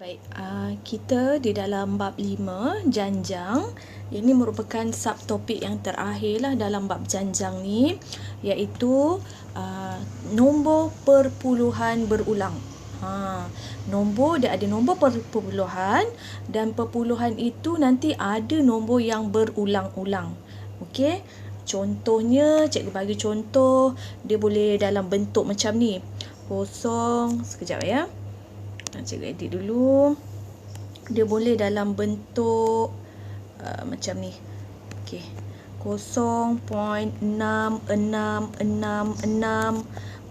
Baik, kita di dalam bab 5, janjang. Ini merupakan subtopik yang terakhir lah dalam bab janjang ni, iaitu nombor perpuluhan berulang. Nombor, dia ada nombor perpuluhan dan perpuluhan itu nanti ada nombor yang berulang-ulang. Okey, contohnya, cikgu bagi contoh, dia boleh dalam bentuk macam ni. Kosong, sekejap ya. Cikgu edit dulu. Dia boleh dalam bentuk macam ni. Okey. 0.6666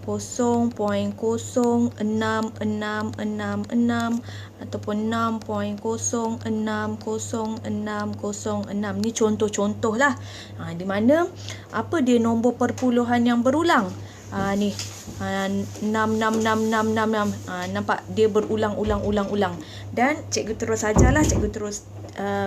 0.066666 ataupun 6.060606. Ni contoh-contoh lah. Di mana apa dia nombor perpuluhan yang berulang? Ni 66666. Nampak dia berulang-ulang. Dan cikgu terus sajalah, cikgu terus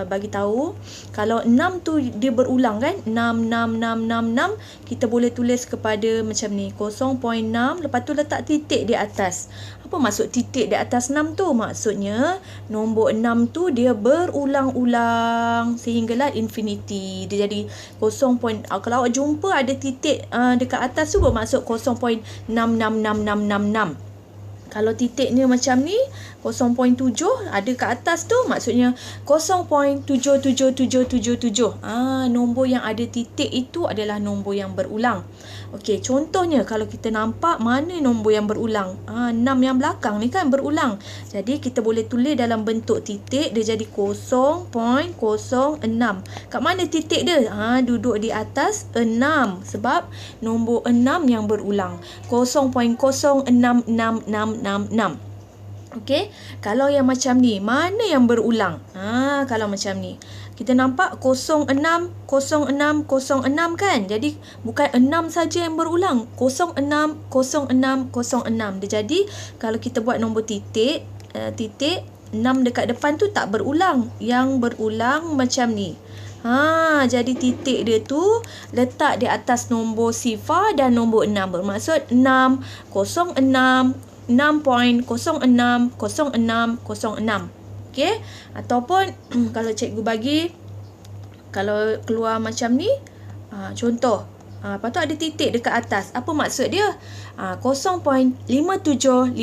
bagi tahu kalau 6 tu dia berulang kan, 66666, kita boleh tulis kepada macam ni, 0.6, lepas tu letak titik di atas. Apa maksud titik di atas 6 tu? Maksudnya nombor 6 tu dia berulang-ulang sehinggalah infinity. Dia jadi 0. Kalau awak jumpa ada titik dekat atas tu bermaksud 0.66666. Kalau titiknya macam ni, 0.7 ada kat atas tu, maksudnya 0.77777. Nombor yang ada titik itu adalah nombor yang berulang. Okey, contohnya kalau kita nampak mana nombor yang berulang? 6 yang belakang ni kan berulang. Jadi kita boleh tulis dalam bentuk titik, dia jadi 0.06. Kat mana titik dia? Duduk di atas 6 sebab nombor 6 yang berulang. 0.066666. Okey, kalau yang macam ni, mana yang berulang? Kalau macam ni, kita nampak 060606 kan? Jadi bukan 6 saja yang berulang, 060606. Dia jadi kalau kita buat nombor titik, titik 6 dekat depan tu tak berulang. Yang berulang macam ni. Jadi titik dia tu letak di atas nombor sifar dan nombor 6. Bermaksud 606 6.060606. Okey? Ataupun kalau cikgu bagi, kalau keluar macam ni, contoh, lepas tu ada titik dekat atas. Apa maksud dia? 0.575757.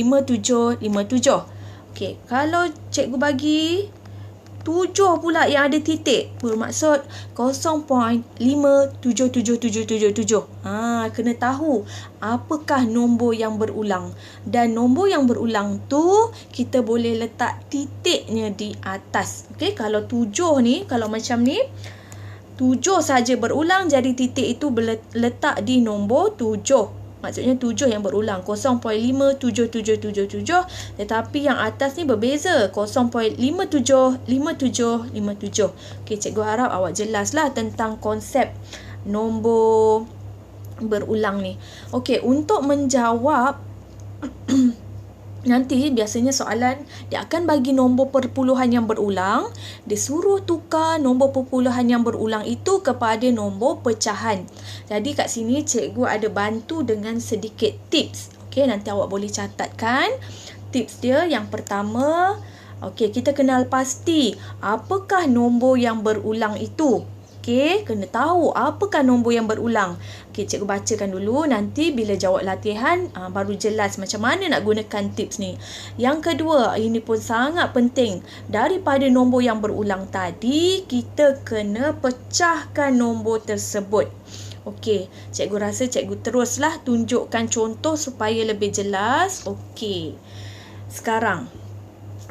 Okey, kalau cikgu bagi 7 pula yang ada titik, bermaksud 0.577777. Kena tahu apakah nombor yang berulang. Dan nombor yang berulang tu kita boleh letak titiknya di atas. Okey, kalau 7 ni, kalau macam ni, 7 saja berulang, jadi titik itu letak di nombor 7. Maksudnya 7 yang berulang, 0.577777. Tetapi yang atas ni berbeza, 0.575757. Okey, cikgu harap awak jelaslah tentang konsep nombor berulang ni. Okey, untuk menjawab nanti biasanya soalan dia akan bagi nombor perpuluhan yang berulang, dia suruh tukar nombor perpuluhan yang berulang itu kepada nombor pecahan. Jadi kat sini cikgu ada bantu dengan sedikit tips. Okey, nanti awak boleh catatkan tips dia. Yang pertama, okey, kita kenal pasti apakah nombor yang berulang itu. Okey, kena tahu apakah nombor yang berulang. Okey, cikgu bacakan dulu. Nanti bila jawab latihan, baru jelas macam mana nak gunakan tips ni. Yang kedua, ini pun sangat penting. Daripada nombor yang berulang tadi, kita kena pecahkan nombor tersebut. Okey, cikgu rasa cikgu teruslah tunjukkan contoh supaya lebih jelas. Okey, sekarang.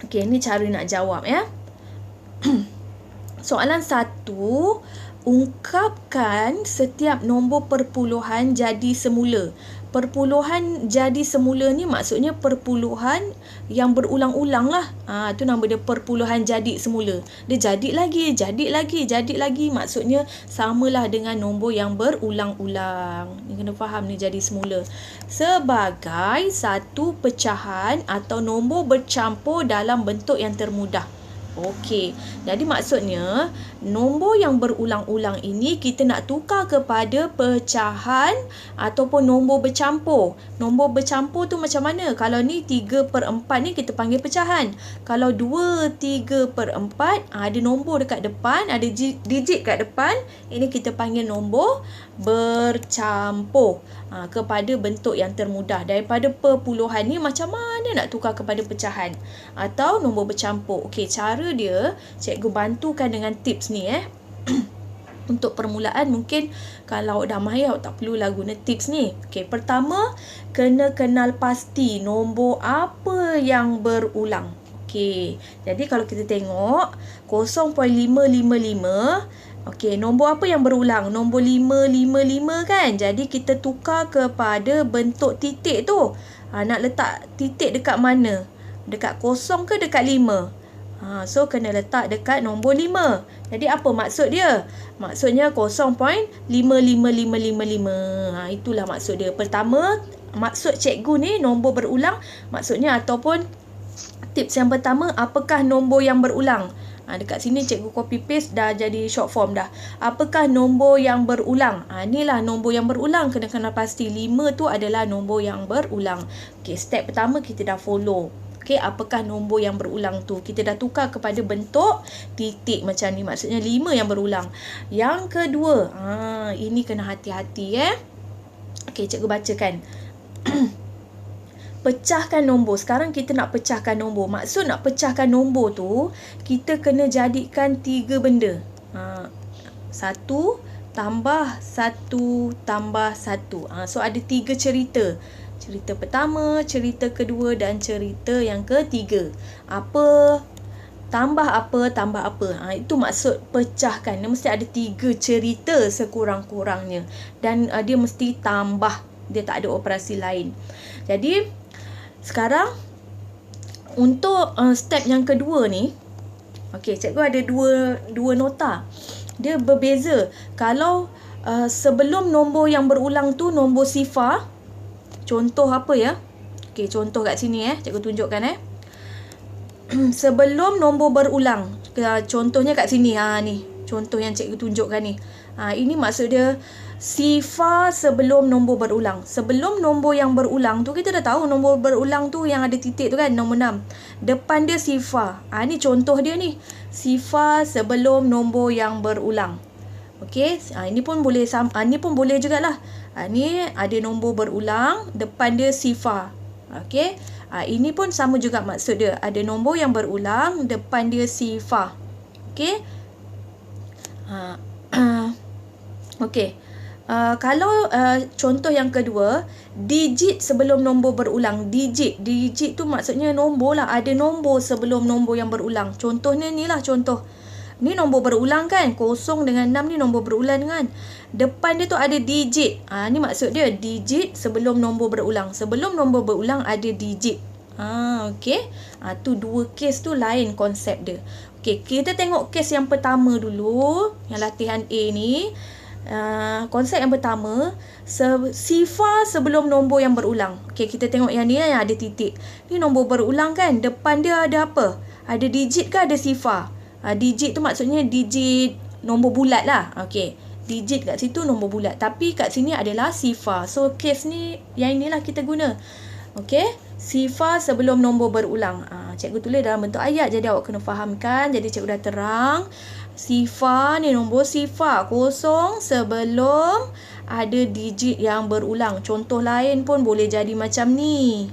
Okey, ni cara nak jawab ya. Soalan 1, ungkapkan setiap nombor perpuluhan jadi semula. Perpuluhan jadi semula ni maksudnya perpuluhan yang berulang-ulang lah. Tu nama dia perpuluhan jadi semula. Dia jadi lagi. Maksudnya samalah dengan nombor yang berulang-ulang. Ni kena faham ni jadi semula. Sebagai satu pecahan atau nombor bercampur dalam bentuk yang termudah. Okey, jadi maksudnya nombor yang berulang-ulang ini kita nak tukar kepada pecahan ataupun nombor bercampur. Nombor bercampur tu macam mana? Kalau ni 3/4 ni kita panggil pecahan. Kalau 2/3/4 ada nombor dekat depan, ada digit kat depan, ini kita panggil nombor bercampur. Kepada bentuk yang termudah. Daripada perpuluhan ni macam mana nak tukar kepada pecahan atau nombor bercampur. Okey, cara dia cikgu bantukan dengan tips ni Untuk permulaan mungkin kalau dah mahir awak tak perlulah guna tips ni. Okey, pertama kena kenal pasti nombor apa yang berulang. Okey, jadi kalau kita tengok 0.555, okey, nombor apa yang berulang? Nombor 555 kan? Jadi kita tukar kepada bentuk titik tu. Nak letak titik dekat mana? Dekat 0 ke dekat 5? So kena letak dekat nombor 5. Jadi apa maksud dia? Maksudnya 0.55555. Itulah maksud dia. Pertama, maksud cikgu ni nombor berulang. Maksudnya ataupun tips yang pertama, apakah nombor yang berulang? Dekat sini cikgu copy paste dah jadi short form dah. Apakah nombor yang berulang? Inilah nombor yang berulang. Kena kenal pasti 5 tu adalah nombor yang berulang. Okey, step pertama kita dah follow. Okey, apakah nombor yang berulang tu? Kita dah tukar kepada bentuk titik macam ni. Maksudnya 5 yang berulang. Yang kedua, ini kena hati-hati Okey, cikgu bacakan. Pecahkan nombor. Sekarang kita nak pecahkan nombor. Maksud nak pecahkan nombor tu, kita kena jadikan 3 benda. 1 tambah 1 tambah 1. So ada 3 cerita. Cerita pertama, cerita kedua dan cerita yang ketiga. Apa, tambah apa, tambah apa. Itu maksud pecahkan. Dia mesti ada 3 cerita sekurang-kurangnya. Dan dia mesti tambah. Dia tak ada operasi lain. Jadi, sekarang untuk step yang kedua ni, okey, cikgu ada dua nota. Dia berbeza. Kalau sebelum nombor yang berulang tu nombor sifar, contoh apa ya? Okey, contoh kat sini cikgu tunjukkan sebelum nombor berulang. Contohnya kat sini ni. Contoh yang cikgu tunjukkan ni. Ini maksud dia sifar sebelum nombor berulang. Sebelum nombor yang berulang tu, kita dah tahu nombor berulang tu yang ada titik tu kan, nombor 6. Depan dia sifar. Ni contoh dia ni. Sifar sebelum nombor yang berulang. Okey, ini pun boleh ini pun boleh jugalah. Ni ada nombor berulang, depan dia sifar. Okey. Ini pun sama juga maksud dia. Ada nombor yang berulang, depan dia sifar. Okey. Okey. Kalau contoh yang kedua, digit sebelum nombor berulang. Digit tu maksudnya nombor lah. Ada nombor sebelum nombor yang berulang. Contohnya ni lah contoh. Ni nombor berulang kan. 0 dengan 6 ni nombor berulang kan. Depan dia tu ada digit. Ni maksud dia digit sebelum nombor berulang. Sebelum nombor berulang ada digit. Okey. Tu dua kes tu lain konsep dia. Okey, kita tengok kes yang pertama dulu. Yang latihan A ni. Konsep yang pertama, sifar sebelum nombor yang berulang. Okey, kita tengok yang ni yang ada titik. Ni nombor berulang kan? Depan dia ada apa? Ada digit ke ada sifar? Digit tu maksudnya digit nombor bulat lah. Okey, digit kat situ nombor bulat. Tapi kat sini adalah sifar. So, kes ni, yang inilah kita guna. Okey, sifar sebelum nombor berulang. Cikgu tulis dalam bentuk ayat, jadi awak kena fahamkan. Jadi cikgu dah terang. Sifar ni nombor sifar 0 sebelum ada digit yang berulang. Contoh lain pun boleh jadi macam ni.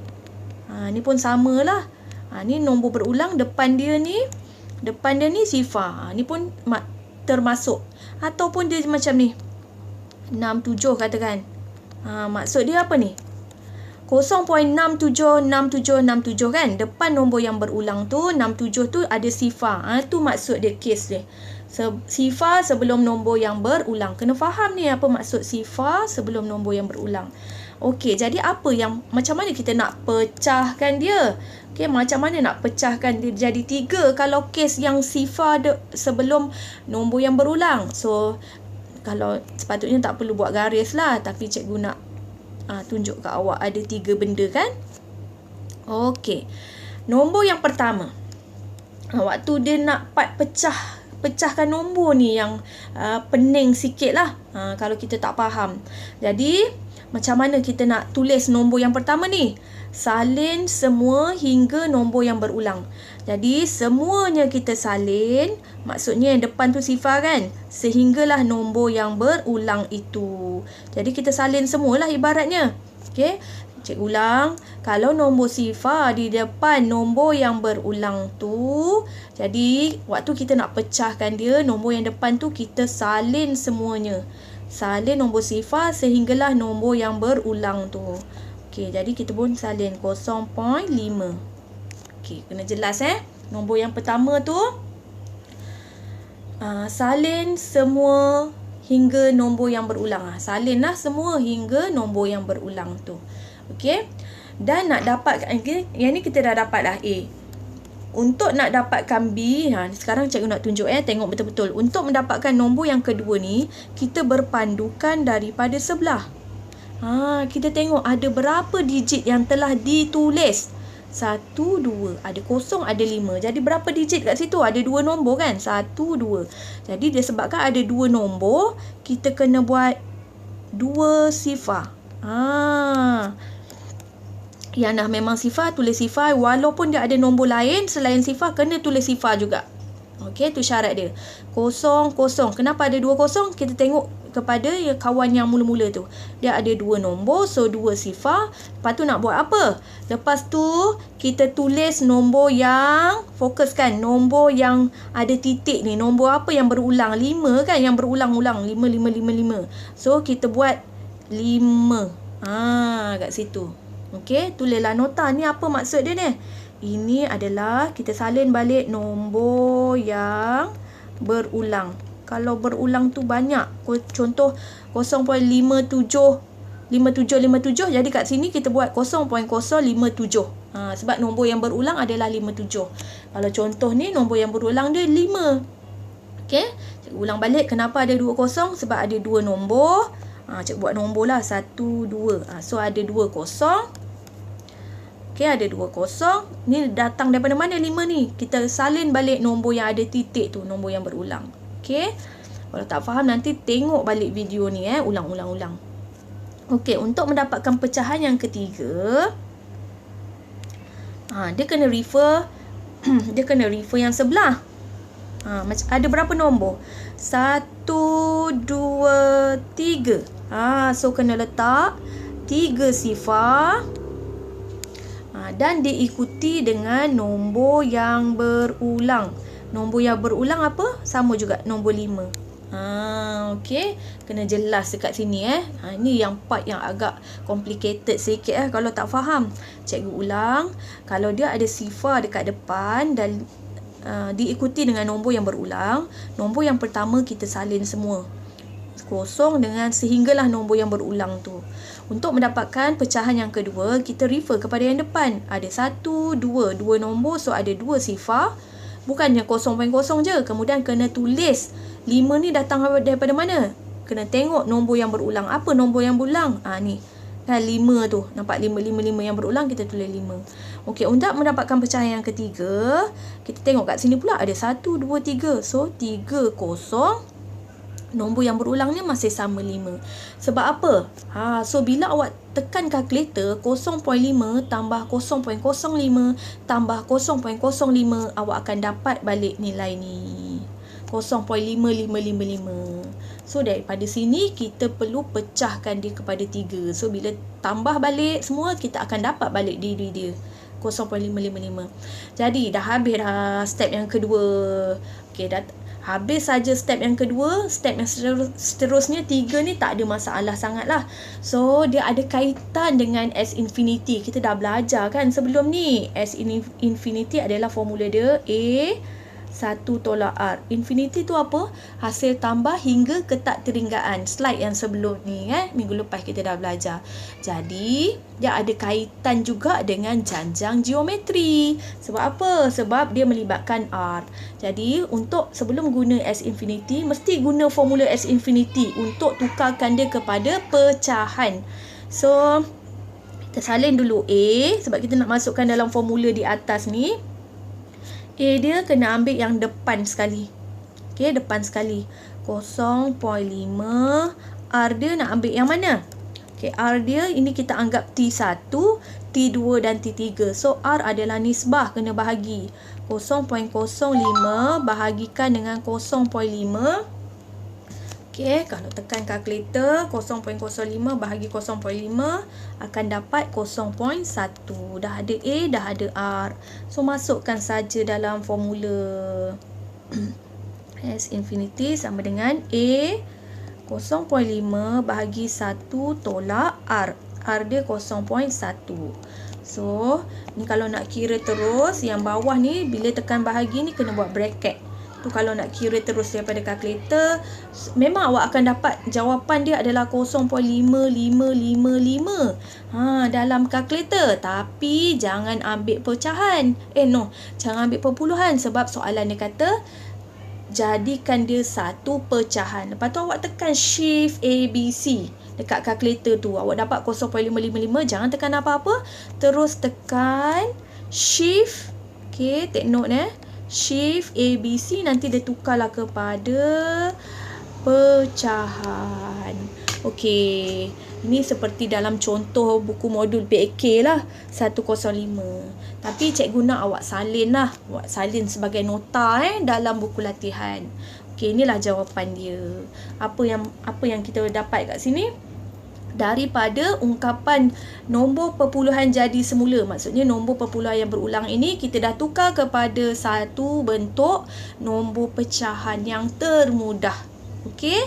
Ni pun samalah. Ni nombor berulang, depan dia ni sifar. Ni pun termasuk. Ataupun dia macam ni. 67 katakan. Maksud dia apa ni? 0.676767 kan. Depan nombor yang berulang tu 67 tu ada sifar. Tu maksud dia kes dia. Sifar sebelum nombor yang berulang. Kena faham ni apa maksud sifar sebelum nombor yang berulang. Okey, jadi apa yang macam mana kita nak pecahkan dia? Okey, macam mana nak pecahkan dia jadi 3 kalau kes yang sifar sebelum nombor yang berulang. So kalau sepatutnya tak perlu buat garis lah, tapi cikgu nak tunjuk kat awak ada 3 benda kan. Okey. Nombor yang pertama. Waktu dia nak pecahkan nombor ni yang pening sikit lah kalau kita tak faham. Jadi macam mana kita nak tulis nombor yang pertama ni? Salin semua hingga nombor yang berulang. Jadi semuanya kita salin, maksudnya yang depan tu sifar kan, sehinggalah nombor yang berulang itu. Jadi kita salin semualah ibaratnya. Okey, cikgu ulang. Kalau nombor sifar di depan nombor yang berulang tu, jadi waktu kita nak pecahkan dia, nombor yang depan tu kita salin semuanya. Salin nombor sifar sehinggalah nombor yang berulang tu. Okey, jadi kita pun salin 0.5. Okey, kena jelas Nombor yang pertama tu salin semua hingga nombor yang berulang. Salinlah semua hingga nombor yang berulang tu. Okey. Dan nak dapatkan yang ni kita dah dapat dah A. Untuk nak dapatkan B, sekarang cikgu nak tunjuk tengok betul-betul. Untuk mendapatkan nombor yang kedua ni, kita berpandukan daripada sebelah. Kita tengok ada berapa digit yang telah ditulis. 1, 2, ada 0, ada 5. Jadi berapa digit kat situ? Ada 2 nombor kan? 1, 2. Jadi disebabkan ada 2 nombor, kita kena buat 2 sifar. Yang dah memang sifar, tulis sifar. Walaupun dia ada nombor lain selain sifar, kena tulis sifar juga. Okey, tu syarat dia. 0, 0. Kenapa ada 2 0? Kita tengok kepada kawan yang mula-mula tu. Dia ada 2 nombor, so 2 sifar. Lepas tu nak buat apa? Lepas tu kita tulis nombor yang, fokuskan, nombor yang ada titik ni. Nombor apa yang berulang? 5 kan, yang berulang-ulang. 5, 5, 5, 5. So kita buat 5. Kat situ. Okey, tulislah nota ni apa maksud dia ni. Ini adalah kita salin balik nombor yang berulang. Kalau berulang tu banyak. Contoh 0.57 5757, jadi kat sini kita buat 0.057. Sebab nombor yang berulang adalah 57. Kalau contoh ni nombor yang berulang dia 5. Okey, cikgu ulang balik kenapa ada 2 kosong, sebab ada 2 nombor. Cikgu buat nombor lah 1, 2. So ada 2 kosong. Okey, ada 2 kosong. Ni datang daripada mana 5 ni? Kita salin balik nombor yang ada titik tu, nombor yang berulang. Okey. Kalau tak faham nanti tengok balik video ni ulang. Okey, untuk mendapatkan pecahan yang ketiga, dia kena refer dia kena refer yang sebelah. Ada berapa nombor? 1, 2, 3. So kena letak 3 sifar. Dan diikuti dengan nombor yang berulang. Nombor yang berulang apa? Sama juga, nombor 5. Okey, kena jelas dekat sini Ini yang part yang agak complicated sikit kalau tak faham. Cikgu ulang. Kalau dia ada sifar dekat depan dan diikuti dengan nombor yang berulang, nombor yang pertama kita salin semua. 0 dengan sehinggalah nombor yang berulang tu. Untuk mendapatkan pecahan yang kedua, kita refer kepada yang depan. Ada 1, 2, 2 nombor, so ada 2 sifar. Bukannya 0.0 je. Kemudian kena tulis 5 ni datang daripada mana? Kena tengok nombor yang berulang. Apa nombor yang berulang? Ni. Kan 5 tu. Nampak 5, 5, 5 yang berulang, kita tulis 5. Okey, untuk mendapatkan pecahan yang ketiga, kita tengok kat sini pula ada 1, 2, 3. So 3 kosong. Nombor yang berulang ni masih sama 5. Sebab apa? So bila awak tekan kalkulator 0.5 tambah 0.05 tambah 0.05, awak akan dapat balik nilai ni. 0.5555. So daripada sini kita perlu pecahkan dia kepada 3. So bila tambah balik semua, kita akan dapat balik diri dia. 0.555. Jadi dah habis dah step yang kedua. Okey, dah habis saja step yang kedua. Step yang seterusnya 3 ni tak ada masalah sangat lah. So dia ada kaitan dengan S infinity. Kita dah belajar kan sebelum ni. S infinity adalah formula dia A 1 tolak R. Infinity tu apa? Hasil tambah hingga ke tak terhinggaan. Slide yang sebelum ni minggu lepas kita dah belajar. Jadi dia ada kaitan juga dengan janjang geometri. Sebab apa? Sebab dia melibatkan R. Jadi untuk sebelum guna S infinity, mesti guna formula S infinity untuk tukarkan dia kepada pecahan. So kita salin dulu A sebab kita nak masukkan dalam formula di atas ni. A dia kena ambil yang depan sekali. Okey, depan sekali. 0.5. R dia nak ambil yang mana? Okey, R dia ini kita anggap T1, T2 dan T3. So, R adalah nisbah, kena bahagi. 0.05 bahagikan dengan 0.5. Okey, kalau tekan kalkulator, 0.05 bahagi 0.5 akan dapat 0.1. Dah ada A, dah ada R. So, masukkan saja dalam formula. S infinity sama dengan A 0.5 bahagi 1 tolak R. R dia 0.1. So, ni kalau nak kira terus, yang bawah ni bila tekan bahagi ni kena buat bracket. Tu kalau nak kira terus daripada kalkulator, memang awak akan dapat jawapan dia adalah 0.5555 dalam kalkulator. Tapi jangan ambil pecahan. Jangan ambil perpuluhan sebab soalan dia kata jadikan dia satu pecahan. Lepas tu awak tekan shift ABC dekat kalkulator tu. Awak dapat 0.555. Jangan tekan apa-apa. Terus tekan shift. Okay, take note shift ABC. Nanti dia tukarlah kepada pecahan. Okay, ini seperti dalam contoh buku modul PAK lah, 105. Tapi cikgu nak awak salin lah. Awak salin sebagai nota dalam buku latihan. Okay, inilah jawapan dia. Apa yang kita dapat kat sini? Daripada ungkapan nombor perpuluhan jadi semula. Maksudnya nombor perpuluhan yang berulang ini kita dah tukar kepada satu bentuk nombor pecahan yang termudah. Okay?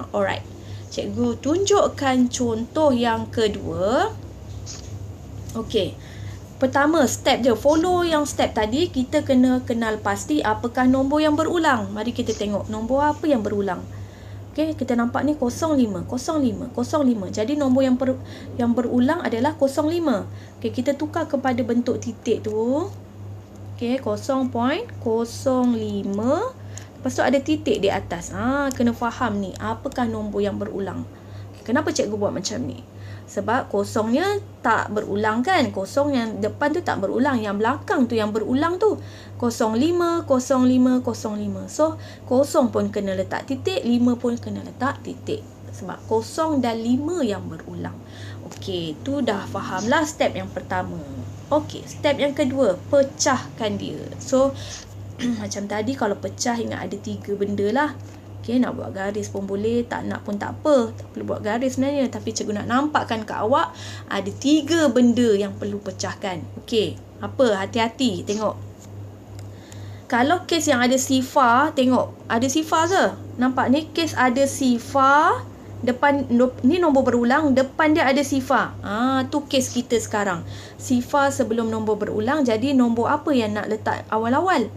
Alright. Cikgu tunjukkan contoh yang kedua. Okey. Pertama, step dia. Follow yang step tadi. Kita kena kenal pasti apakah nombor yang berulang. Mari kita tengok nombor apa yang berulang. Okey, kita nampak ni 05, 05, 05. Jadi nombor yang berulang adalah 05. Okey, kita tukar kepada bentuk titik tu. Okey, 0.05. Lepas tu ada titik di atas. Kena faham ni. Apakah nombor yang berulang? Kenapa cikgu buat macam ni? Sebab kosongnya tak berulang kan? Kosong yang depan tu tak berulang. Yang belakang tu yang berulang tu. 05, 05, 05. So, kosong pun kena letak titik. 5 pun kena letak titik. Sebab kosong dan 5 yang berulang. Okey, tu dah fahamlah step yang pertama. Okey, step yang kedua. Pecahkan dia. So, macam tadi kalau pecah ingat ada 3 benda lah. Okay, nak buat garis pun boleh, tak nak pun tak apa. Tak perlu buat garis sebenarnya. Tapi cikgu nak nampakkan kat awak ada 3 benda yang perlu pecahkan. Okay, apa? Hati-hati. Tengok. Kalau kes yang ada sifar, tengok. Ada sifar ke? Nampak ni kes ada sifar. Depan ni nombor berulang, depan dia ada sifar. Tu kes kita sekarang. Sifar sebelum nombor berulang. Jadi nombor apa yang nak letak awal-awal?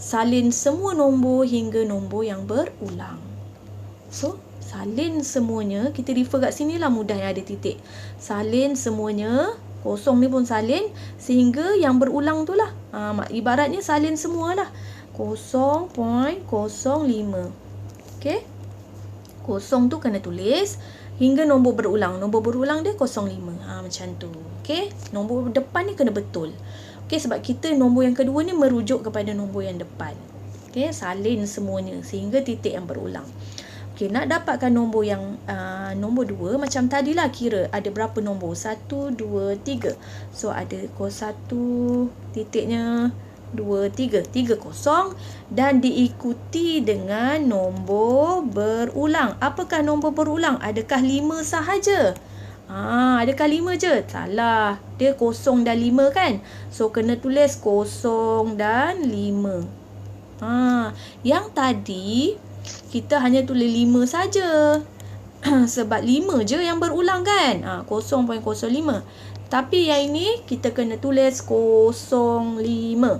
Salin semua nombor hingga nombor yang berulang. So, salin semuanya. Kita refer kat sini lah mudah yang ada titik. Salin semuanya. Kosong ni pun salin. Sehingga yang berulang tu lah. Ibaratnya salin semualah. 0.05. Okay. Kosong tu kena tulis. Hingga nombor berulang. Nombor berulang dia 05. Macam tu. Okay. Nombor depan ni kena betul. Okay, sebab kita nombor yang kedua ni merujuk kepada nombor yang depan. Okay, salin semuanya sehingga titik yang berulang. Okay, nak dapatkan nombor yang nombor 2 macam tadilah kira ada berapa nombor? 1, 2, 3. So, ada 1 titiknya 2, 3. 3 kosong dan diikuti dengan nombor berulang. Apakah nombor berulang? Adakah 5 sahaja? Adakah 5 je? Salah. Dia kosong dan 5 kan? So, kena tulis kosong dan 5. Yang tadi, kita hanya tulis 5 saja. Sebab 5 je yang berulang kan? 0.05. Tapi yang ini, kita kena tulis 05. 05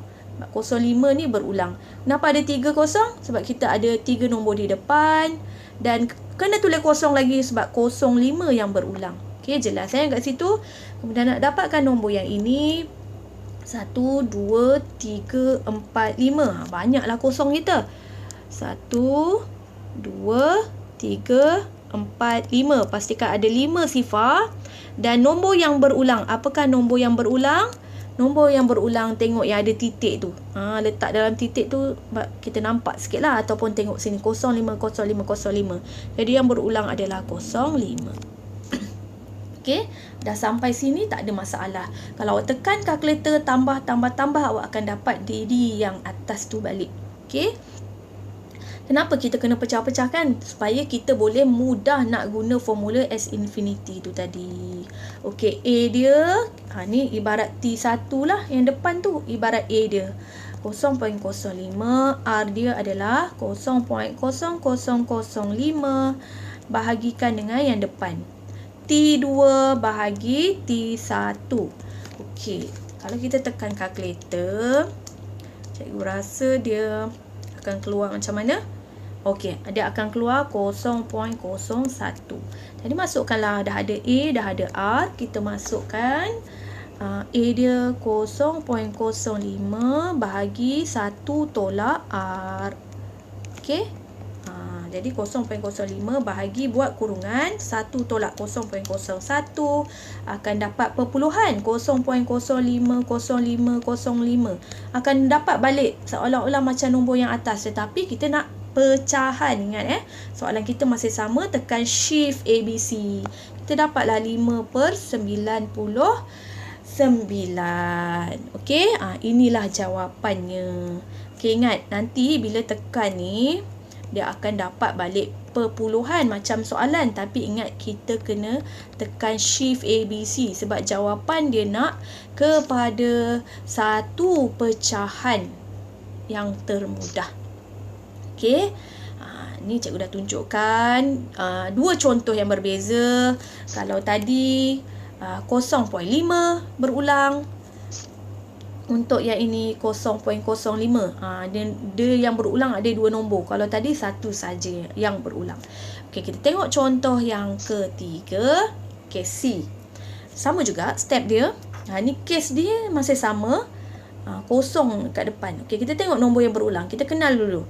ni berulang. Kenapa ada 3 kosong? Sebab kita ada 3 nombor di depan. Dan kena tulis kosong lagi sebab 05 yang berulang. Okey, jelas kat situ. Kemudian nak dapatkan nombor yang ini 1, 2, 3, 4, 5. Banyaklah kosong kita. 1, 2, 3, 4, 5. Pastikan ada 5 sifar. Dan nombor yang berulang. Apakah nombor yang berulang? Nombor yang berulang, tengok yang ada titik tu. Letak dalam titik tu kita nampak sikit lah. Ataupun tengok sini 050505. Jadi yang berulang adalah 05. Okey, dah sampai sini tak ada masalah. Kalau awak tekan kalkulator tambah, awak akan dapat DD yang atas tu balik. Okey. Kenapa kita kena pecah-pecahkan? Supaya kita boleh mudah nak guna formula S infinity tu tadi. Okey, A dia, ni ibarat T1 lah yang depan tu. Ibarat A dia 0.05, R dia adalah 0.0005 bahagikan dengan yang depan. T2 bahagi T1. Okey, kalau kita tekan kalkulator, cikgu rasa dia akan keluar macam mana? Okey, dia akan keluar 0.01. Jadi masukkanlah, dah ada A, dah ada R. Kita masukkan A dia 0.05 bahagi 1 tolak R. Okey. Jadi 0.05 bahagi buat kurungan 1 tolak 0.01 akan dapat perpuluhan 0.050505. Akan dapat balik seolah-olah macam nombor yang atas, tetapi kita nak pecahan. Ingat soalan kita masih sama, tekan shift ABC. Kita dapatlah 5/99. Okey, inilah jawapannya. Okey, ingat nanti bila tekan ni dia akan dapat balik perpuluhan macam soalan, tapi ingat kita kena tekan shift ABC sebab jawapan dia nak kepada satu pecahan yang termudah. Okey. Ni cikgu dah tunjukkan dua contoh yang berbeza. Kalau tadi 0.5 berulang, untuk yang ini 0.05. Dia yang berulang ada dua nombor. Kalau tadi satu saja yang berulang. Okey, kita tengok contoh yang ketiga. Kes C. Sama juga step dia. Ni kes dia masih sama. Kosong kat depan. Okey, kita tengok nombor yang berulang. Kita kenal dulu.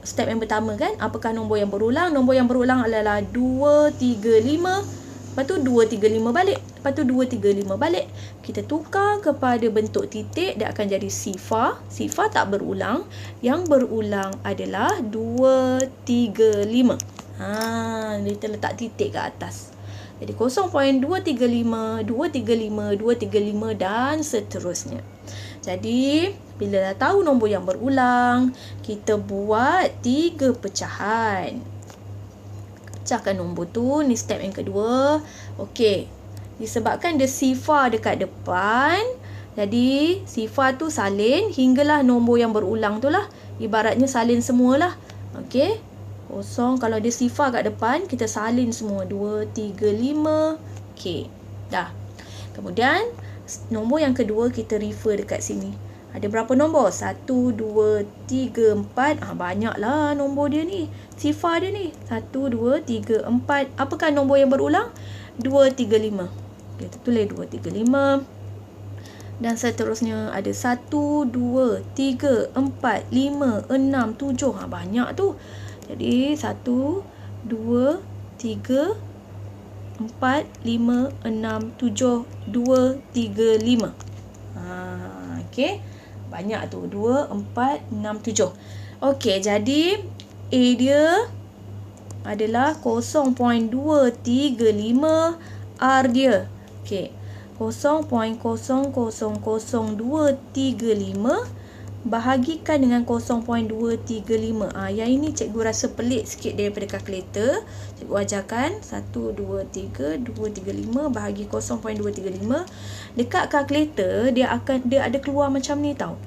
Step yang pertama kan, apakah nombor yang berulang? Nombor yang berulang adalah 235. Lepas tu 235 balik. Lepas tu 235 balik. Kita tukar kepada bentuk titik, dia akan jadi sifar. Sifar tak berulang. Yang berulang adalah 235. Kita letak titik ke atas. Jadi 0.235, 235, 235 dan seterusnya. Jadi bila dah tahu nombor yang berulang, kita buat 3 pecahan. Pecahkan nombor tu. Ni step yang kedua. Okey, disebabkan dia sifar dekat depan, jadi sifar tu salin hinggalah nombor yang berulang tu lah. Ibaratnya salin semualah. Okey, kosong. Kalau dia sifar kat depan, kita salin semua. 2, 3, 5. Okey, dah. Kemudian nombor yang kedua kita refer dekat sini. Ada berapa nombor? 1, 2, 3, 4. Banyaklah nombor dia ni. Sifar dia ni. 1, 2, 3, 4. Apakah nombor yang berulang? 2, 3, 5. Kita tulis 2, 3, 5. Dan seterusnya ada 1, 2, 3, 4, 5, 6, 7. Banyak tu. Jadi 1, 2, 3, 4, 5, 6, 7. 2, 3, 5. Okey. Banyak tu. 2, 4, 6, 7. Okey, jadi A dia adalah 0.235. R dia. Okey. 0.000235 bahagikan dengan 0.235. Yang ini cikgu rasa pelik sikit daripada kalkulator. Cikgu ajarkan 1, 2, 3, 235 bahagi 0.235. Dekat kalkulator dia ada keluar macam ni tau.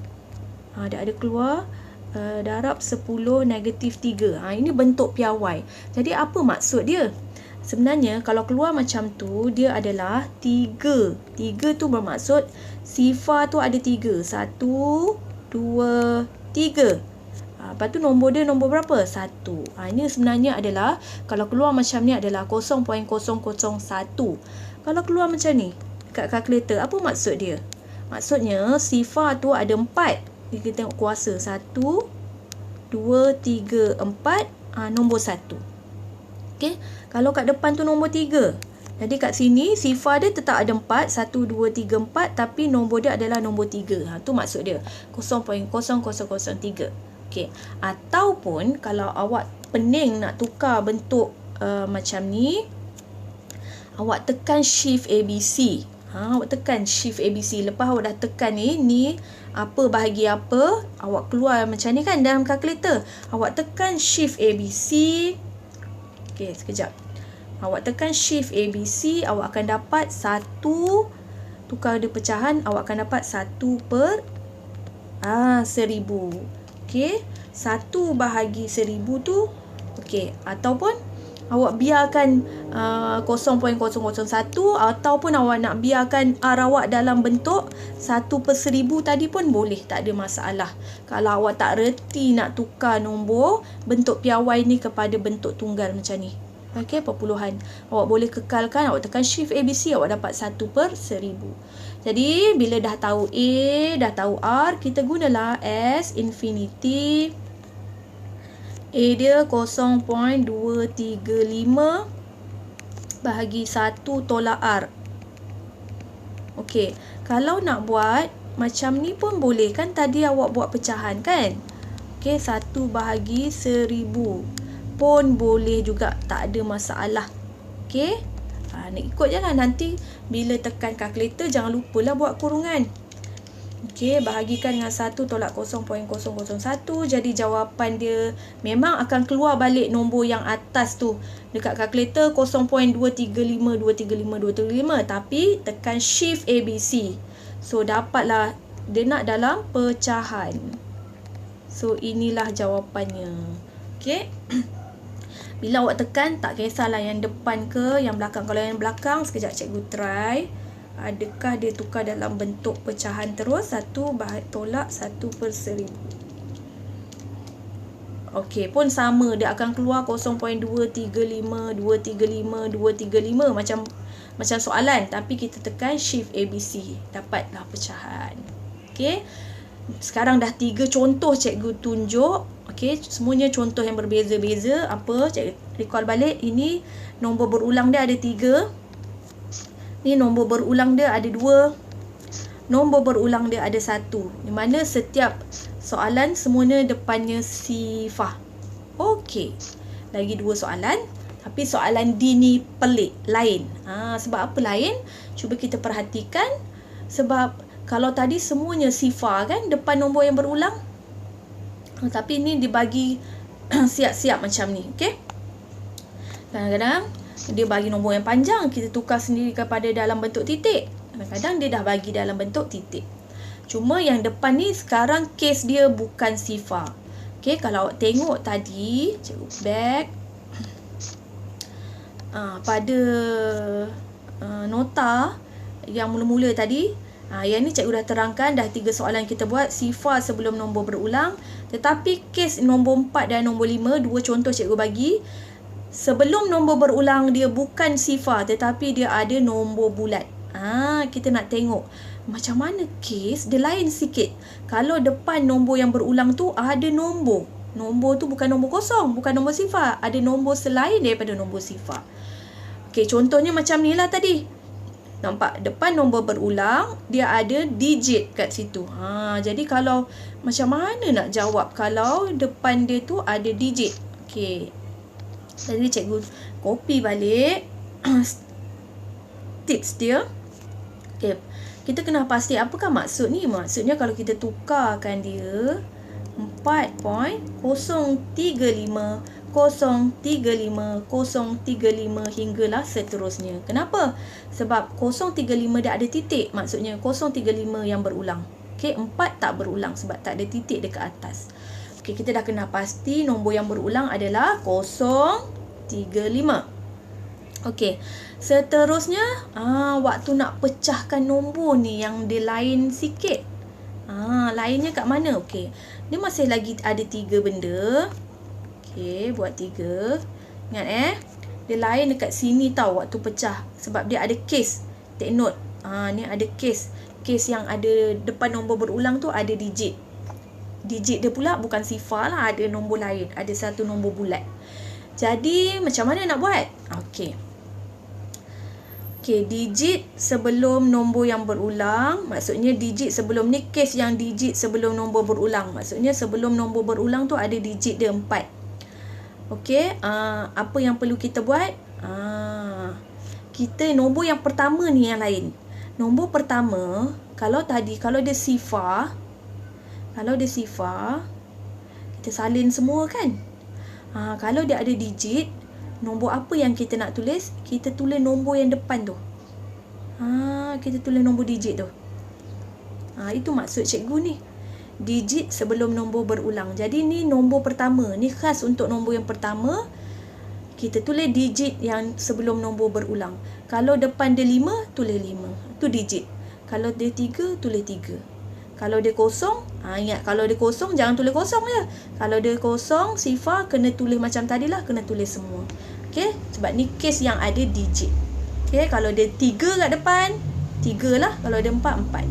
Dia ada keluar darab 10 negatif 3. Ini bentuk piawai. Jadi apa maksud dia? Sebenarnya kalau keluar macam tu, dia adalah 3. 3 tu bermaksud sifar tu ada 3. 1, 2, 3. Lepas tu nombor dia nombor berapa? 1. Ini sebenarnya adalah, kalau keluar macam ni adalah 0.001. Kalau keluar macam ni dekat kalkulator, apa maksud dia? Maksudnya sifar tu ada 4. Kita tengok kuasa. 1, 2, 3, 4. Nombor 1. Okey. Kalau kat depan tu nombor 3. Jadi kat sini sifar dia tetap ada 4, 1, 2, 3, 4, tapi nombor dia adalah nombor 3. Tu maksud dia 0.0003. Okey. Ataupun kalau awak pening nak tukar bentuk macam ni, awak tekan shift ABC. Awak tekan shift ABC. Lepas awak dah tekan ni apa bahagi apa, awak keluar macam ni kan dalam kalkulator. Awak tekan shift ABC. Okey, sekejap. Awak tekan shift ABC, awak akan dapat 1, tukar dia pecahan, awak akan dapat 1/1000. Okey, 1 bahagi 1000 tu, okey, ataupun awak biarkan 0.001, ataupun awak nak biarkan R awak dalam bentuk 1/1000 tadi pun boleh, tak ada masalah. Kalau awak tak reti nak tukar nombor bentuk piawai ni kepada bentuk tunggal macam ni, okey, perpuluhan, awak boleh kekalkan, awak tekan shift ABC, awak dapat 1/1000. Jadi bila dah tahu A, dah tahu R, kita gunalah S infinity. A dia 0.235 bahagi 1 tolak R. Okey, kalau nak buat macam ni pun boleh kan, tadi awak buat pecahan kan. Okey, 1 bahagi 1000 pun boleh juga, tak ada masalah. Okey, nak ikut je lah. Nanti bila tekan kalkulator jangan lupalah buat kurungan. Okey, bahagikan dengan 1 tolak 0.001. Jadi jawapan dia memang akan keluar balik nombor yang atas tu dekat kalkulator 0.235, tapi tekan shift ABC. So dapatlah dia nak dalam pecahan. So inilah jawapannya. Okey. Bila awak tekan, tak kisahlah yang depan ke yang belakang. Kalau yang belakang, sekejap cikgu try. Adakah dia tukar dalam bentuk pecahan terus? 1 tolak 1/1000. Okey, pun sama. Dia akan keluar 0.235, 235, 235. Macam soalan. Tapi kita tekan shift ABC. Dapatlah pecahan. Okey. Sekarang dah 3 contoh cikgu tunjuk. Okey, semuanya contoh yang berbeza-beza. Apa? Cikgu recall balik. Ini nombor berulang dia ada 3. Ni nombor berulang dia ada 2. Nombor berulang dia ada 1. Di mana setiap soalan semuanya depannya sifar. Okey. Lagi 2 soalan. Tapi soalan D ni pelik, lain. Sebab apa lain? Cuba kita perhatikan. Sebab kalau tadi semuanya sifar kan, depan nombor yang berulang. Tapi ni dibagi siap-siap macam ni. Okey. Kadang-kadang dia bagi nombor yang panjang, kita tukar sendiri kepada dalam bentuk titik. Kadang-kadang dia dah bagi dalam bentuk titik. Cuma yang depan ni sekarang kes dia bukan sifar. Okey, kalau awak tengok tadi, cikgu back. Pada nota yang mula-mula tadi, yang ni cikgu dah terangkan, dah 3 soalan kita buat sifar sebelum nombor berulang. Tetapi kes nombor 4 dan nombor 5, 2 contoh cikgu bagi. Sebelum nombor berulang dia bukan sifar, tetapi dia ada nombor bulat. Kita nak tengok macam mana kes dia lain sikit. Kalau depan nombor yang berulang tu ada nombor. Nombor tu bukan nombor kosong, bukan nombor sifar. Ada nombor selain daripada nombor sifar. Okey, contohnya macam ni lah tadi. Nampak depan nombor berulang dia ada digit kat situ. Jadi kalau macam mana nak jawab kalau depan dia tu ada digit? Okey. Jadi cikgu copy balik tips dia. Okey. Kita kena pasti apakah maksud ni. Maksudnya kalau kita tukarkan dia 4.035 035 035 hinggalah seterusnya. Kenapa? Sebab 035 dia ada titik. Maksudnya 035 yang berulang. Okey, 4 tak berulang sebab tak ada titik dekat atas. Okey, kita dah kena pasti nombor yang berulang adalah 035. Okey, seterusnya waktu nak pecahkan nombor ni yang dia lain sikit. Lainnya kat mana? Okey, dia masih lagi ada 3 benda. Okey, buat 3. Ingat dia lain dekat sini tau waktu pecah. Sebab dia ada case. Take note. Ni ada case. Case yang ada depan nombor berulang tu ada digit. Digit dia pula bukan sifar lah. Ada nombor lain. Ada satu nombor bulat. Jadi macam mana nak buat? Okey. Okey, digit sebelum nombor yang berulang, maksudnya digit sebelum ni kes yang digit sebelum nombor berulang. Maksudnya sebelum nombor berulang tu ada digit dia 4. Okey, apa yang perlu kita buat? Kita nombor yang pertama ni yang lain. Nombor pertama, kalau dia sifar, kita salin semua kan? Kalau dia ada digit, nombor apa yang kita nak tulis? Kita tulis nombor yang depan tu. Kita tulis nombor digit tu. Itu maksud cikgu ni. Digit sebelum nombor berulang. Jadi ni nombor pertama. Ni khas untuk nombor yang pertama. Kita tulis digit yang sebelum nombor berulang. Kalau depan dia 5, tulis 5. Itu digit. Kalau dia 3, tulis 3. Kalau dia kosong, ingat kalau dia kosong jangan tulis kosong je. Kalau dia kosong, sifar kena tulis macam tadilah, kena tulis semua. Okey, sebab ni kes yang ada digit. Okey, kalau dia 3 kat depan, 3 lah. Kalau dia 4, 4.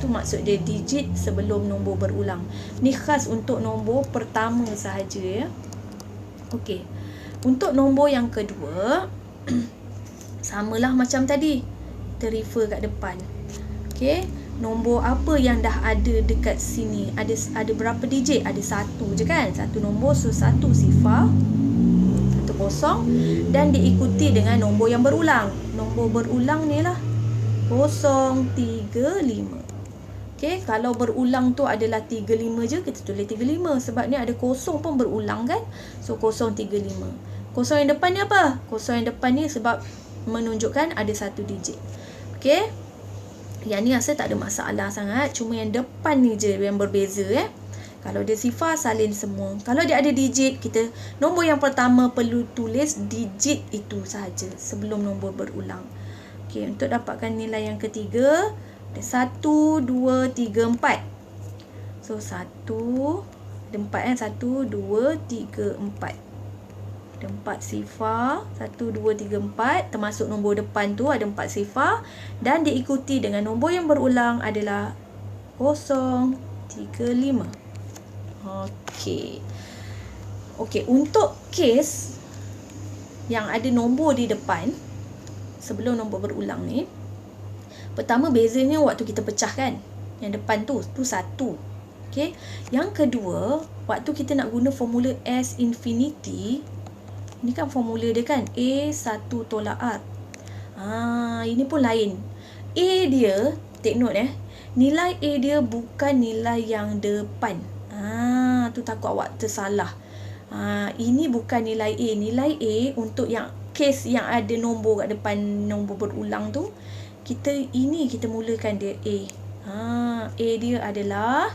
Tu maksud dia digit sebelum nombor berulang. Ni khas untuk nombor pertama sahaja ya. Okey. Untuk nombor yang kedua, samalah macam tadi. Kita refer kat depan. Okey. Nombor apa yang dah ada dekat sini? Ada berapa digit? Ada 1 je kan? 1 nombor, so 1 sifar, 1 kosong, dan diikuti dengan nombor yang berulang. Nombor berulang ni lah 0, 3, 5. Okey, kalau berulang tu adalah 3, 5 je, kita tulis 3, 5. Sebab ni ada kosong pun berulang kan? So 0, 3, 5. Kosong yang depan ni apa? Kosong yang depan ni sebab menunjukkan ada 1 digit. Okey. Yang ni rasa tak ada masalah sangat. Cuma yang depan ni je yang berbeza Kalau dia sifar, salin semua. Kalau dia ada digit, kita nombor yang pertama perlu tulis digit itu sahaja sebelum nombor berulang. Okey, untuk dapatkan nilai yang ketiga, ada 1, 2, 3, 4. So 1, ada 4 1, 2, 3, 4. Ada 4 sifar, 1, 2, 3, 4. Termasuk nombor depan tu ada 4 sifar. Dan diikuti dengan nombor yang berulang adalah 0, 3, 5. Okey. Okey, untuk kes yang ada nombor di depan sebelum nombor berulang ni, pertama bezanya waktu kita pecahkan. Yang depan tu 1. Okey. Yang kedua, waktu kita nak guna formula S infinity, ini kan formula dia kan, A1 tolak R. Ini pun lain. A dia, take note nilai A dia bukan nilai yang depan. Tu takut awak tersalah. Ini bukan nilai A. Nilai A untuk yang kes yang ada nombor kat depan, nombor berulang tu, kita mulakan dia A. A dia adalah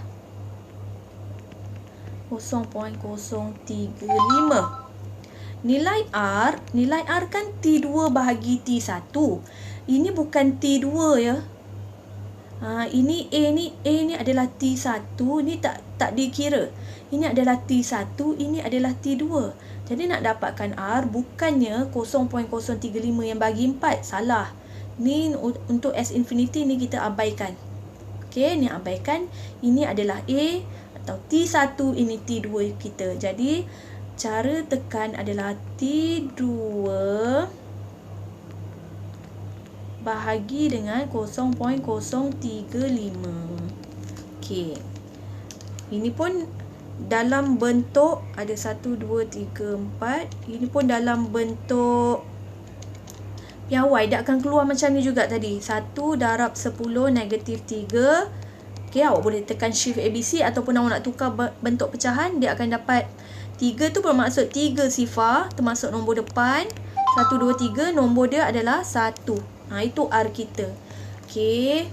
0.035. Nilai R kan T2 bahagi T1. Ini bukan T2 ya. Ini A ni adalah T1, ni tak dikira. Ini adalah T1, ini adalah T2. Jadi nak dapatkan R bukannya 0.035 yang bagi 4, salah. Ni untuk S infinity ni kita abaikan. Okey, ni abaikan. Ini adalah A atau T1, ini T2 kita. Jadi cara tekan adalah T2 bahagi dengan 0.035. Okey. Ini pun dalam bentuk ada 1, 2, 3, 4. Ini pun dalam bentuk piawai. Dia akan keluar macam ni juga tadi. 1 darab 10 negatif 3. Okey, awak boleh tekan shift ABC ataupun awak nak tukar bentuk pecahan, dia akan dapat 3 tu bermaksud 3 sifar termasuk nombor depan. 1, 2, 3, nombor dia adalah 1. Itu R kita. Okey.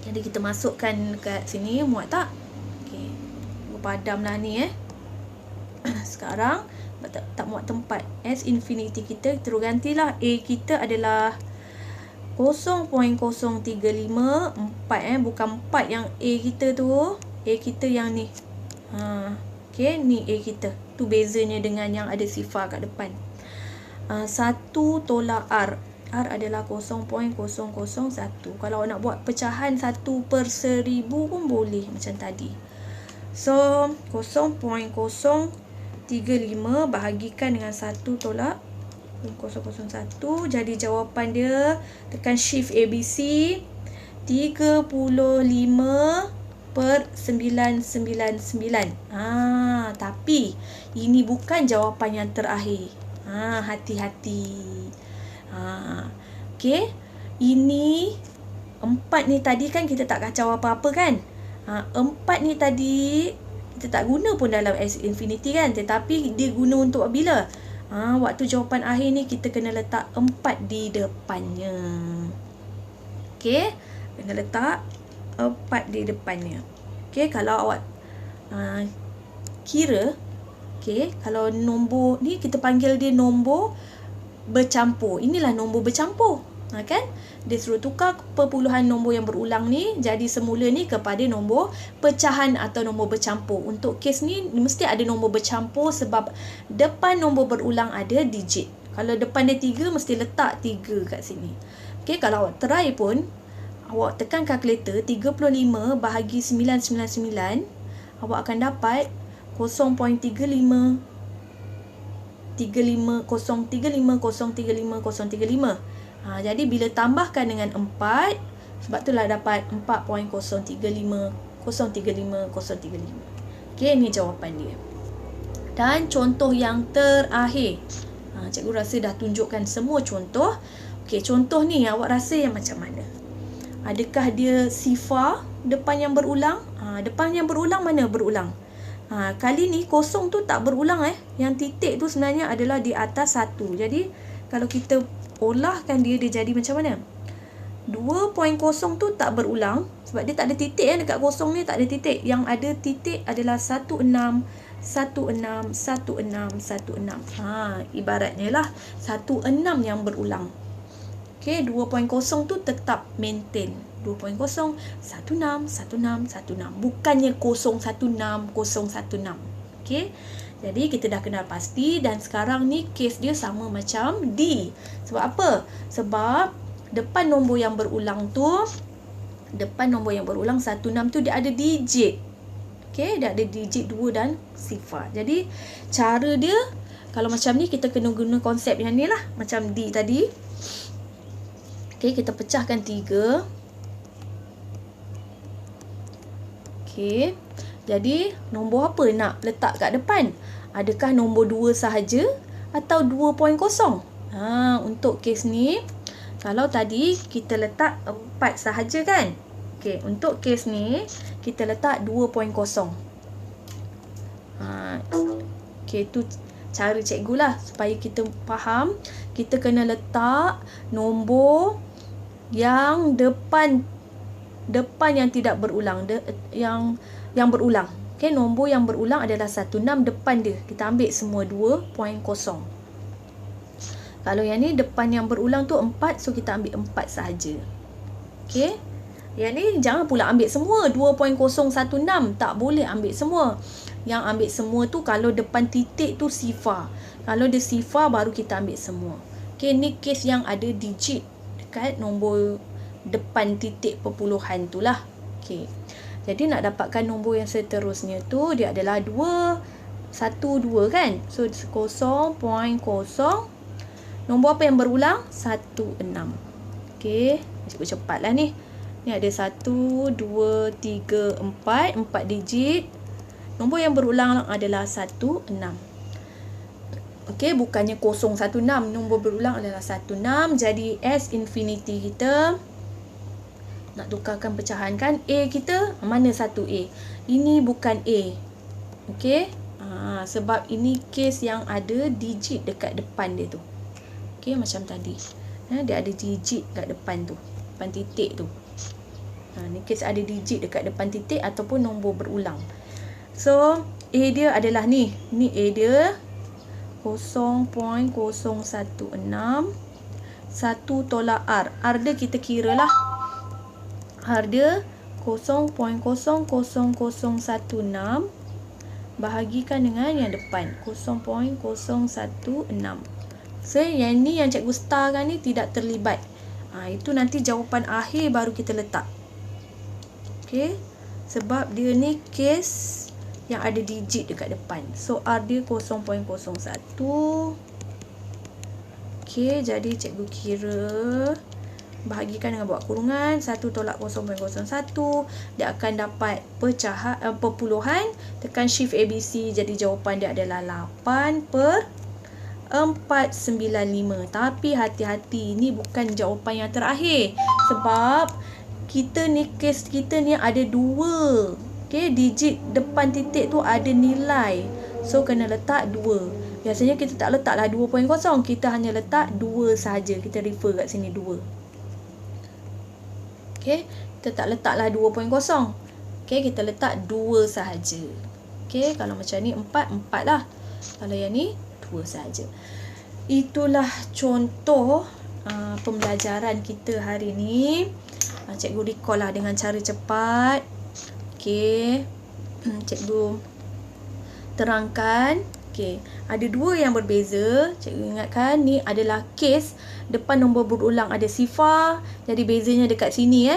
Jadi kita masukkan kat sini, muat tak? Okey. Padamlah ni Sekarang tak muat tempat. S infinity kita terus gantilah. A kita adalah 0.035 4 bukan 4 yang A kita tu. A kita yang ni. Okey, ni A kita. Tu bezanya dengan yang ada sifar kat depan. 1 tolak R. R adalah 0.001. Kalau nak buat pecahan 1/1000 pun boleh macam tadi. So, 0.035 bahagikan dengan 1 tolak 0.001. Jadi jawapan dia, tekan shift ABC, 35 per 999. Tapi ini bukan jawapan yang terakhir. Hati-hati. Okey. Ini 4 ni tadi kan kita tak kacau apa-apa kan? 4 ni tadi kita tak guna pun dalam S infinity kan? Tetapi dia guna untuk bila? Waktu jawapan akhir ni kita kena letak 4 di depannya. Okey, kena letak 4 di depannya. Okey, kalau awak kira, okey, kalau nombor ni kita panggil dia nombor bercampur. Inilah nombor bercampur. Kan? Dia suruh tukar perpuluhan nombor yang berulang ni jadi semula ni kepada nombor pecahan atau nombor bercampur. Untuk kes ni mesti ada nombor bercampur sebab depan nombor berulang ada digit. Kalau depan dia 3 mesti letak 3 kat sini. Okey, kalau awak try pun awak tekan kalkulator 35 bahagi 999, awak akan dapat 0.35 035. Jadi bila tambahkan dengan 4, sebab itulah dapat 4.035. Okey, ni jawapan dia. Dan contoh yang terakhir. Cikgu rasa dah tunjukkan semua contoh. Okey, contoh ni awak rasa yang macam mana? Adakah dia sifar depan yang berulang? Depan yang berulang mana berulang? Kali ni kosong tu tak berulang Yang titik tu sebenarnya adalah di atas 1. Jadi kalau kita olahkan dia jadi macam mana? 2.0 tu tak berulang sebab dia tak ada titik dekat kosong ni tak ada titik. Yang ada titik adalah 16, 16, 16, 16. Ibaratnya lah 16 yang berulang. Okey, 2.0 tu tetap maintain. 2.0 16, 16, 16. Bukannya 016, 016. Okey. Jadi kita dah kenal pasti dan sekarang ni kes dia sama macam D. Sebab apa? Sebab depan nombor yang berulang 16 tu dia ada digit. Okey, dia ada digit 2 dan sifar. Jadi cara dia kalau macam ni kita kena guna konsep yang ni lah, macam D tadi. Okey, kita pecahkan 3. Okey. Jadi, nombor apa nak letak kat depan? Adakah nombor 2 sahaja atau 2.0? Untuk kes ni, kalau tadi kita letak 4 sahaja kan? Okey, untuk kes ni, kita letak 2.0. Okey, tu cara cikgu lah supaya kita faham. Kita kena letak nombor yang depan yang tidak berulang, yang berulang. Okey, nombor yang berulang adalah 16 depan dia. Kita ambil semua 2.0. Kalau yang ni depan yang berulang tu 4, so kita ambil 4 sahaja. Okey. Yang ni jangan pula ambil semua 2.016, tak boleh ambil semua. Yang ambil semua tu kalau depan titik tu sifar. Kalau dia sifar baru kita ambil semua. Okey, ni kes yang ada digit dekat nombor depan titik perpuluhan tu lah. Okey. Jadi nak dapatkan nombor yang seterusnya tu dia adalah 2, 1, 2 kan? So 0.0. Nombor apa yang berulang? 16. Okey, cikgu cepatlah ni. Ni ada 1, 2, 3, 4 digit. Nombor yang berulang adalah 16. Okey, bukannya 016. Nombor berulang adalah 16. Jadi S infinity kita nak tukarkan pecahan kan, A kita mana 1A? Ini bukan A. Okey, sebab ini kes yang ada digit dekat depan dia tu. Okey, macam tadi. Dia ada digit kat depan tu, depan titik tu. Ni kes ada digit dekat depan titik ataupun nombor berulang. So A dia adalah ni. Ni A dia 0.016. 1 tolak R. R dia kita kira lah. R dia 0.00016 bahagikan dengan yang depan 0.016. So yang ni yang cikgu starkan ni tidak terlibat. Itu nanti jawapan akhir baru kita letak. Okey, sebab dia ni kes yang ada digit dekat depan. So R dia 0.01. Okey, jadi cikgu kira bahagikan dengan buat kurungan 1 tolak 0.01, dia akan dapat pecahan perpuluhan, tekan shift ABC, jadi jawapan dia adalah 8/495. Tapi hati-hati, ni bukan jawapan yang terakhir sebab kita ni, kes kita ni ada 2. Okey, digit depan titik tu ada nilai, so kena letak 2. Biasanya kita tak letaklah 2.0, kita hanya letak 2 sahaja. Kita refer kat sini 2. Okey, kita tak letaklah 2.0. Okey, kita letak 2 sahaja. Okey, kalau macam ni 4 lah. Kalau yang ni 2 sahaja. Itulah contoh pembelajaran kita hari ni. Cikgu recall lah dengan cara cepat. Okey, cikgu terangkan. Okey, ada 2 yang berbeza. Cikgu ingatkan ni adalah kes depan nombor berulang ada sifar. Jadi bezanya dekat sini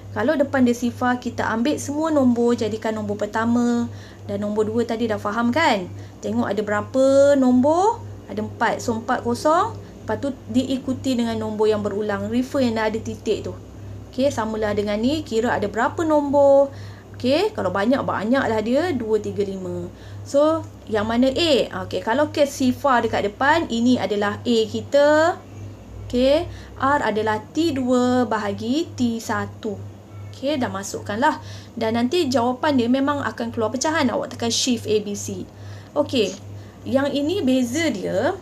Kalau depan dia sifar, kita ambil semua nombor jadikan nombor pertama. Dan nombor 2 tadi dah faham kan? Tengok ada berapa nombor? Ada 4. So 4 kosong. Lepas tu diikuti dengan nombor yang berulang. Refer yang dah ada titik tu. Okey, samalah dengan ni. Kira ada berapa nombor. Okey, kalau banyak-banyak lah dia 2, 3, 5. So, yang mana A? Okey, kalau kes sifar dekat depan, ini adalah A kita. Okey, R adalah T2 bahagi T1. Okey, dah masukkanlah. Dan nanti jawapan dia memang akan keluar pecahan. Awak tekan shift ABC. Okey, yang ini beza dia.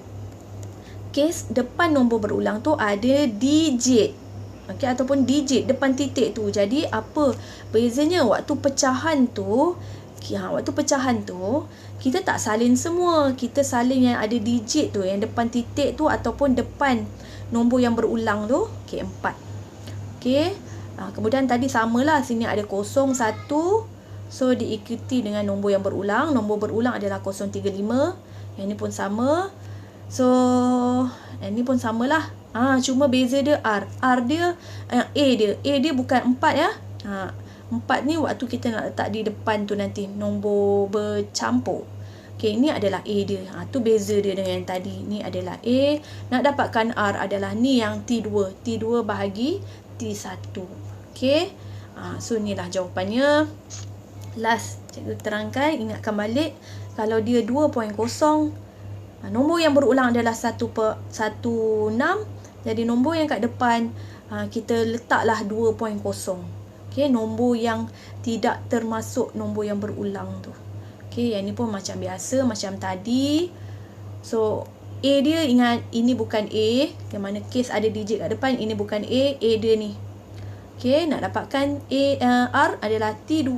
Kes depan nombor berulang tu ada digit. Okey, ataupun digit depan titik tu. Jadi, apa bezanya waktu pecahan tu? Waktu pecahan tu, kita tak salin semua. Kita salin yang ada digit tu, yang depan titik tu ataupun depan nombor yang berulang tu. Okey, 4. Okey, kemudian tadi samalah. Sini ada 01. So, diikuti dengan nombor yang berulang. Nombor berulang adalah 035. Yang ni pun sama. So, yang ni pun samalah. Cuma beza dia R. R dia, A dia bukan 4 ya. 4 ni waktu kita nak letak di depan tu nanti. Nombor bercampur. Okey, ini adalah A dia. Tu beza dia dengan yang tadi. Ni adalah A. Nak dapatkan R adalah ni yang T2. T2 bahagi T1. Okey. So, inilah jawapannya. Last, cikgu terangkan. Ingatkan balik. Kalau dia 2.0, nombor yang berulang adalah 1/16. Jadi, nombor yang kat depan, kita letaklah 2.0. Okey, nombor yang tidak termasuk nombor yang berulang tu. Okey, yang ni pun macam biasa, macam tadi. So, A dia ingat ini bukan A. Yang mana kes ada digit kat depan, ini bukan A dia ni. Okey, nak dapatkan R adalah T2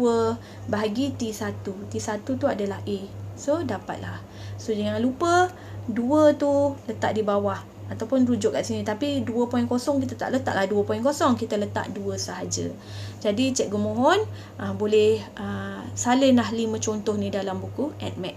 bahagi T1. T1 tu adalah A. So, dapatlah. So, jangan lupa 2 tu letak di bawah. Ataupun rujuk kat sini. Tapi 2.0 kita tak letaklah 2.0. Kita letak 2 sahaja. Jadi cikgu mohon boleh salinlah 5 contoh ni dalam buku ADMAT.